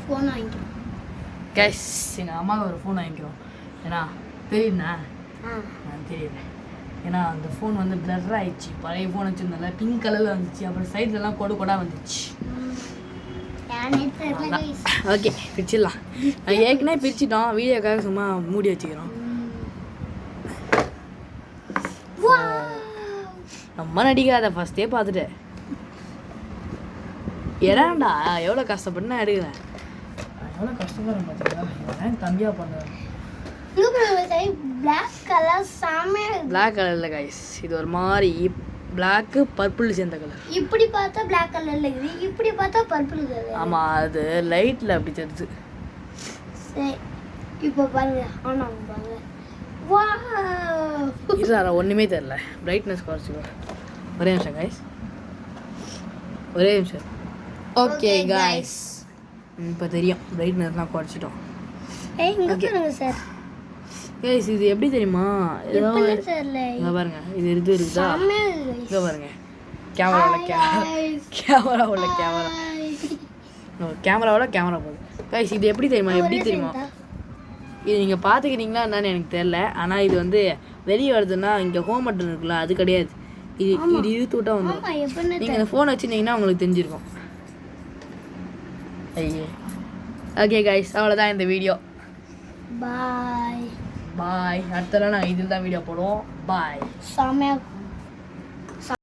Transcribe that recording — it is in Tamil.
ஃபோன் வாங்கிக்கிறோம் கைஸ். எங்கள் அம்மாவுக்கு ஒரு ஃபோன் வாங்கிக்கிறோம். ஏன்னா தெரியுண்ணா தெரியல. ஏன்னா அந்த ஃபோன் வந்து பிளர் ஆயிடுச்சு. பழைய ஃபோன் வச்சுருந்தால பிங்க் கலரில் வந்துச்சு. அப்புறம் சைட்லலாம் கோடு கோடாக வந்துச்சு. ஓகே பிரிச்சிடலாம். ஏற்கனவே பிரிச்சிட்டோம். வீடியோக்காக சும்மா மூடி வச்சுக்கிறோம். நம்ம நடிக்காத ஃபஸ்ட்டே பார்த்துட்டேன். ஏடாண்டா எவ்வளோ கஷ்டப்பட்டு எடுக்கிறேன். எவ்வளோ கஷ்டப்படுறேன் பார்த்தீங்களா. தம்பியாக பண்ணுறேன். பிளாக் கலர் இல்லை கைஸ். இது ஒரு மாதிரி பிளாக்கு பர்பிள் சேர்ந்த கலர். இப்படி பார்த்தா பிளாக் கலர்ல இருக்குது, இப்படி பார்த்தா பர்பிள் கலர். ஆமாம் அது லைட்டில் அப்படி தெரியுது. சரி இப்போ பாருங்க. ஆனால் பாருங்க. இல்லை ஒன்றுமே தெரில. பிரைட்னஸ் குறைச்சிக்கோ. ஒரே நிமிஷம் கைஸ். ஒரே நிமிஷம். ஓகே கைஸ் இப்போ தெரியும். பிரைட்னஸ்லாம் குறைச்சிட்டோம். சார் கைஸ் இது எப்படி தெரியுமா? ஏதோ இங்கே பாருங்க. இது இருக்குதா? இங்கே பாருங்க. கேமராவோட கேமரா போகுது. கைஸ் இது எப்படி தெரியுமா? எப்படி தெரியுமா? இது நீங்கள் பார்த்துக்கிறீங்களா என்னன்னு எனக்கு தெரில. ஆனால் இது வந்து வெளியே வருதுன்னா இங்கே ஹோம் பட்டன் இருக்குல்ல, அது கிடையாது. இது இழுத்து விட்டா வந்துடும். நீங்கள் இந்த ஃபோன் வச்சுருந்தீங்கன்னா உங்களுக்கு தெரிஞ்சிருக்கும். ஐயே ஓகே கைஸ் அவ்வளோதான் இந்த வீடியோ. பாய். அடுத்தலாம் நாங்கள் இதில் தான் வீடியோ போடுவோம். பாய். செம்மையாக